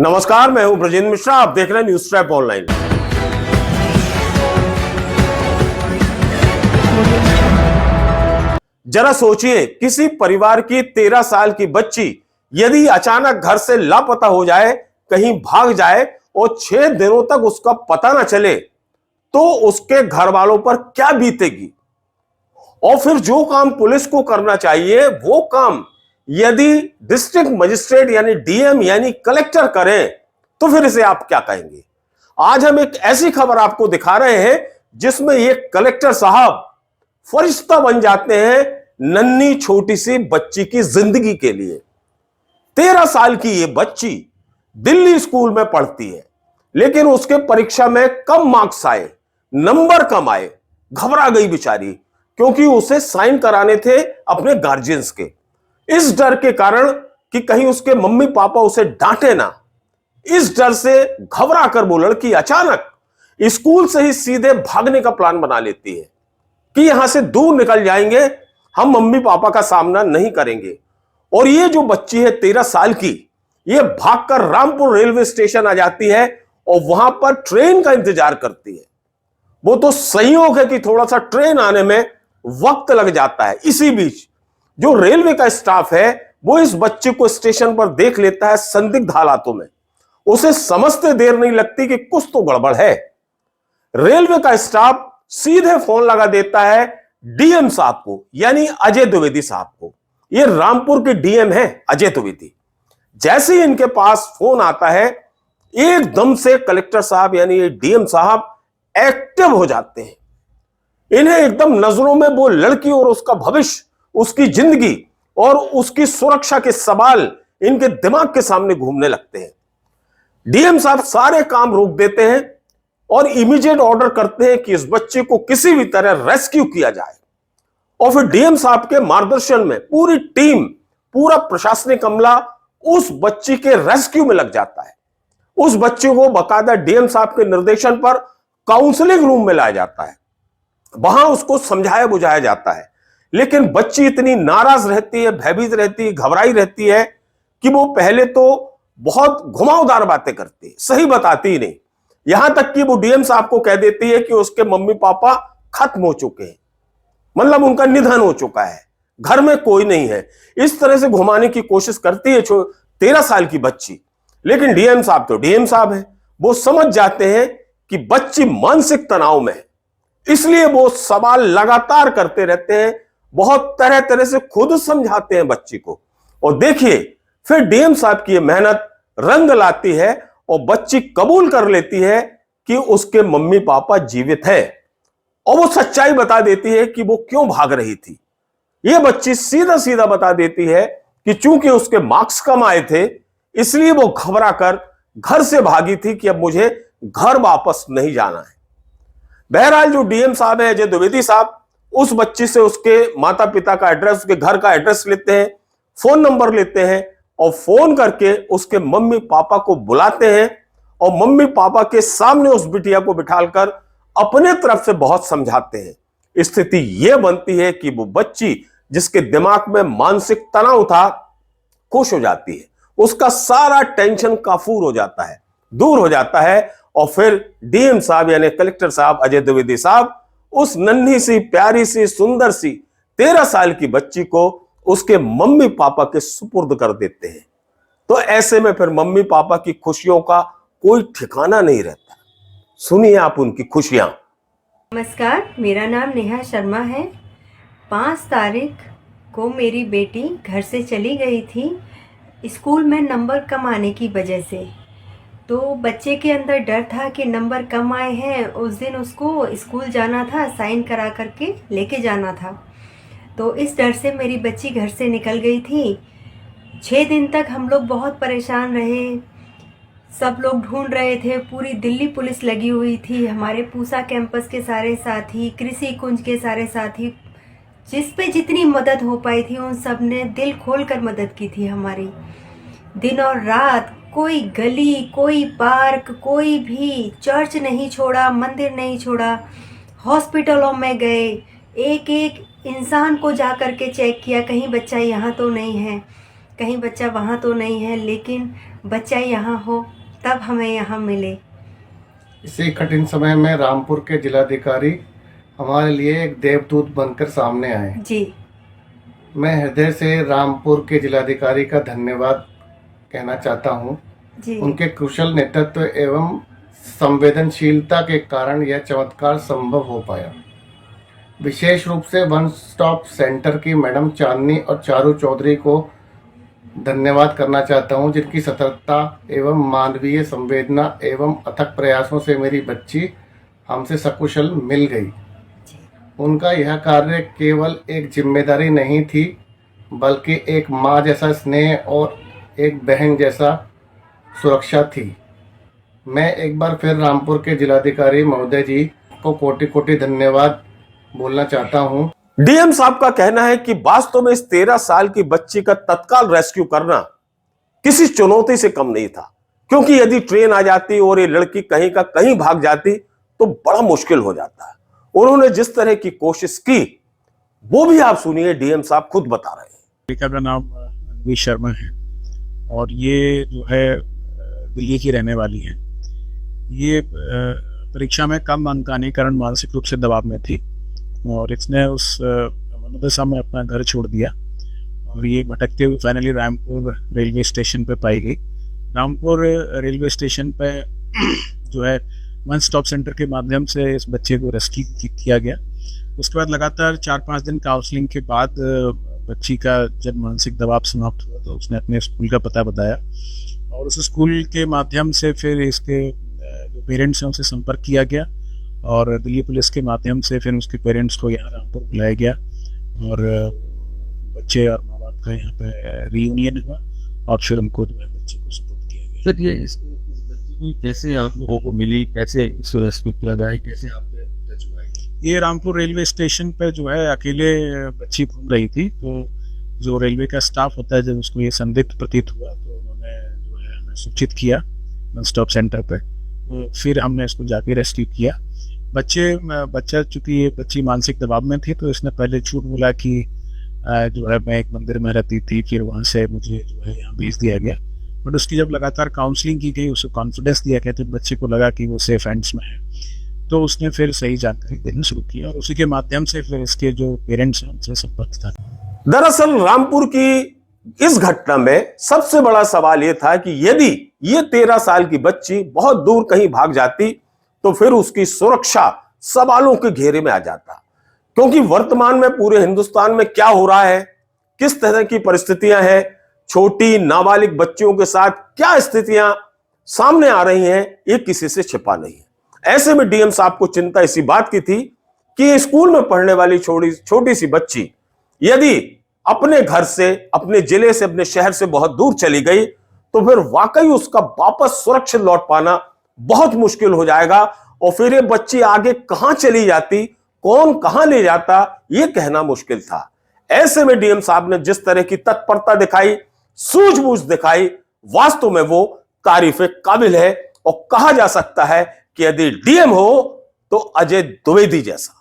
नमस्कार, मैं हूं ब्रजेंद्र मिश्रा। आप देख रहे हैं न्यूज ट्रैप ऑनलाइन। जरा सोचिए, किसी परिवार की 13 साल की बच्ची यदि अचानक घर से लापता हो जाए, कहीं भाग जाए और 6 दिनों तक उसका पता ना चले, तो उसके घर वालों पर क्या बीतेगी। और फिर जो काम पुलिस को करना चाहिए वो काम यदि डिस्ट्रिक्ट मजिस्ट्रेट यानी डीएम यानी कलेक्टर करें, तो फिर इसे आप क्या कहेंगे। आज हम एक ऐसी खबर आपको दिखा रहे हैं जिसमें ये कलेक्टर साहब फरिश्ता बन जाते हैं नन्ही छोटी सी बच्ची की जिंदगी के लिए। 13 साल की ये बच्ची दिल्ली स्कूल में पढ़ती है, लेकिन उसके परीक्षा में कम मार्क्स आए, नंबर कम आए। घबरा गई बेचारी, क्योंकि उसे साइन कराने थे अपने गार्जियंस के। इस डर के कारण कि कहीं उसके मम्मी पापा उसे डांटे ना, इस डर से घबरा कर वो लड़की अचानक स्कूल से ही सीधे भागने का प्लान बना लेती है कि यहां से दूर निकल जाएंगे, हम मम्मी पापा का सामना नहीं करेंगे। और ये जो बच्ची है 13 साल की, ये भागकर रामपुर रेलवे स्टेशन आ जाती है और वहां पर ट्रेन का इंतजार करती है। वो तो संयोग है कि थोड़ा सा ट्रेन आने में वक्त लग जाता है। इसी बीच जो रेलवे का स्टाफ है वो इस बच्चे को स्टेशन पर देख लेता है संदिग्ध हालातों में। उसे समझते देर नहीं लगती कि कुछ तो गड़बड़ है। रेलवे का स्टाफ सीधे फोन लगा देता है डीएम साहब को, यानी अजय द्विवेदी साहब को। ये रामपुर के डीएम है अजय द्विवेदी। जैसे ही इनके पास फोन आता है, एकदम से कलेक्टर साहब यानी ये डीएम साहब एक्टिव हो जाते हैं। इन्हें एकदम नजरों में वो लड़की और उसका भविष्य, उसकी जिंदगी और उसकी सुरक्षा के सवाल इनके दिमाग के सामने घूमने लगते हैं। डीएम साहब सारे काम रोक देते हैं और इमीडिएट ऑर्डर करते हैं कि इस बच्चे को किसी भी तरह रेस्क्यू किया जाए। और फिर डीएम साहब के मार्गदर्शन में पूरी टीम, पूरा प्रशासनिक अमला उस बच्ची के रेस्क्यू में लग जाता है। उस बच्चे को बाकायदा डीएम साहब के निर्देशन पर काउंसलिंग रूम में लाया जाता है। वहां उसको समझाया बुझाया जाता है, लेकिन बच्ची इतनी नाराज रहती है, भयभीत रहती है, घबराई रहती है कि वो पहले तो बहुत घुमावदार बातें करती है, सही बताती ही नहीं। यहां तक कि वो डीएम साहब को कह देती है कि उसके मम्मी पापा खत्म हो चुके हैं, मतलब उनका निधन हो चुका है, घर में कोई नहीं है। इस तरह से घुमाने की कोशिश करती है 13 साल की बच्ची। लेकिन डीएम साहब तो डीएम साहब है, वो समझ जाते हैं कि बच्ची मानसिक तनाव में है, इसलिए वो सवाल लगातार करते रहते हैं, बहुत तरह तरह से खुद समझाते हैं बच्ची को। और देखिए, फिर डीएम साहब की मेहनत रंग लाती है और बच्ची कबूल कर लेती है कि उसके मम्मी पापा जीवित हैं और वो सच्चाई बता देती है कि वो क्यों भाग रही थी। ये बच्ची सीधा सीधा बता देती है कि चूंकि उसके मार्क्स कम आए थे, इसलिए वो घबरा कर घर से भागी थी कि अब मुझे घर वापस नहीं जाना है। बहरहाल जो डीएम साहब है अजय द्विवेदी साहब, उस बच्ची से उसके माता पिता का एड्रेस, उसके घर का एड्रेस लेते हैं, फोन नंबर लेते हैं और फोन करके उसके मम्मी पापा को बुलाते हैं और मम्मी पापा के सामने उस बिटिया को बिठाकर अपने तरफ से बहुत समझाते हैं। स्थिति यह बनती है कि वो बच्ची जिसके दिमाग में मानसिक तनाव था, खुश हो जाती है, उसका सारा टेंशन काफूर हो जाता है, दूर हो जाता है। और फिर डीएम साहब यानी कलेक्टर साहब अजय द्विवेदी साहब उस नन्ही सी प्यारी सी सुंदर सी 13 साल की बच्ची को उसके मम्मी पापा के सुपुर्द कर देते हैं। तो ऐसे में फिर मम्मी पापा की खुशियों का कोई ठिकाना नहीं रहता। सुनिए आप उनकी खुशियां। नमस्कार, मेरा नाम नेहा शर्मा है। 5 तारीख को मेरी बेटी घर से चली गई थी स्कूल में नंबर कम आने की वजह से। तो बच्चे के अंदर डर था कि नंबर कम आए हैं, उस दिन उसको स्कूल जाना था, साइन करा करके लेके जाना था। तो इस डर से मेरी बच्ची घर से निकल गई थी। 6 दिन तक हम लोग बहुत परेशान रहे, सब लोग ढूंढ रहे थे, पूरी दिल्ली पुलिस लगी हुई थी, हमारे पूसा कैंपस के सारे साथी, कृषि कुंज के सारे साथी, जिस पे जितनी मदद हो पाई थी उन सब ने दिल खोल कर मदद की थी हमारी। दिन और रात कोई गली, कोई पार्क, कोई भी चर्च नहीं छोड़ा, मंदिर नहीं छोड़ा, हॉस्पिटलों में गए, एक एक इंसान को जा कर के चेक किया कहीं बच्चा यहाँ तो नहीं है, कहीं बच्चा वहाँ तो नहीं है, लेकिन बच्चा यहाँ हो तब हमें यहाँ मिले। इसी कठिन समय में रामपुर के जिलाधिकारी हमारे लिए एक देवदूत बनकर सामने आए। जी मैं हृदय से रामपुर के जिलाधिकारी का धन्यवाद कहना चाहता हूँ। जी उनके कुशल नेतृत्व एवं संवेदनशीलता के कारण यह चमत्कार संभव हो पाया। विशेष रूप से वन स्टॉप सेंटर की मैडम चांदनी और चारू चौधरी को धन्यवाद करना चाहता हूं, जिनकी सतर्कता एवं मानवीय संवेदना एवं अथक प्रयासों से मेरी बच्ची हमसे सकुशल मिल गई। उनका यह कार्य केवल एक जिम्मेदारी नहीं थी, बल्कि एक माँ जैसा स्नेह और एक बहन जैसा सुरक्षा थी। मैं एक बार फिर रामपुर के जिलाधिकारी महोदय जी को कोटि कोटि धन्यवाद बोलना चाहता हूं। डीएम साहब का कहना है कि वास्तव में इस 13 साल की बच्ची का तत्काल रेस्क्यू करना किसी चुनौती से कम नहीं था, क्योंकि यदि ट्रेन आ जाती और ये लड़की कहीं का कहीं भाग जाती तो बड़ा मुश्किल हो जाता है। उन्होंने जिस तरह की कोशिश की वो भी आप सुनिए, डीएम साहब खुद बता रहे हैं। का नाम रणवीर शर्मा है और ये जो है दिल्ली की रहने वाली है। ये परीक्षा में कम अंक आने के कारण मानसिक रूप से दबाव में थी और इसने उस मनोदशा में अपना घर छोड़ दिया और ये भटकते हुए फाइनली रामपुर रेलवे स्टेशन पे पाई गई। रामपुर रेलवे स्टेशन पे जो है वन स्टॉप सेंटर के माध्यम से इस बच्चे को रेस्क्यू किया गया। उसके बाद लगातार 4-5 दिन काउंसलिंग के बाद बच्ची का जब मानसिक दबाव समाप्त हुआ तो उसने अपने स्कूल का पता बताया और उस स्कूल के माध्यम से फिर इसके जो पेरेंट्स हैं उनसे संपर्क किया गया और दिल्ली पुलिस के माध्यम से फिर उसके पेरेंट्स को यहाँ रामपुर बुलाया गया और बच्चे और माँ बाप का यहाँ पे रीयूनियन हुआ और फिर उनको जो है बच्चे को सपोर्ट किया गया। सर ये इस बच्ची को कैसे आप लोगों को मिली, कैसे इसको रेस्क्यू किया गया, कैसे आपने टच हुआ? ये रामपुर रेलवे स्टेशन पे जो है अकेले बच्ची घूम रही थी, तो जो रेलवे का स्टाफ होता है जब उसको ये संदिग्ध प्रतीत हुआ तो उन्होंने जो है हमें सूचित किया वन स्टॉप सेंटर पे, तो फिर हमने इसको जाके रेस्क्यू किया। बच्चा चूंकि ये बच्ची मानसिक दबाव में थी तो इसने पहले झूठ बोला कि जो है मैं एक मंदिर में रहती थी, फिर वहाँ से मुझे जो है यहाँ भेज दिया गया। बट उसकी जब लगातार काउंसलिंग की गई, उसे कॉन्फिडेंस दिया गया तो बच्चे को लगा कि वो सेफ हैंड्स में है, तो उसने फिर सही जानकारी देना शुरू किया और उसी के माध्यम से फिर इसके जो पेरेंट्स हैं उनसे संपर्क था। दरअसल रामपुर की इस घटना में सबसे बड़ा सवाल यह था कि यदि ये 13 साल की बच्ची बहुत दूर कहीं भाग जाती तो फिर उसकी सुरक्षा सवालों के घेरे में आ जाता, क्योंकि वर्तमान में पूरे हिंदुस्तान में क्या हो रहा है, किस तरह की परिस्थितियां हैं, छोटी नाबालिग बच्चियों के साथ क्या स्थितियां सामने आ रही हैं, ये किसी से छिपा नहीं है। ऐसे में डीएम साहब को चिंता इसी बात की थी कि स्कूल में पढ़ने वाली छोटी सी बच्ची यदि अपने घर से, अपने जिले से, अपने शहर से बहुत दूर चली गई तो फिर वाकई उसका वापस सुरक्षित लौट पाना बहुत मुश्किल हो जाएगा और फिर ये बच्ची आगे कहां चली जाती, कौन कहां ले जाता, ये कहना मुश्किल था। ऐसे में डीएम साहब ने जिस तरह की तत्परता दिखाई, सूझबूझ दिखाई, वास्तव में वो तारीफ काबिल है और कहा जा सकता है कि यदि डीएम हो तो अजय द्विवेदी जैसा।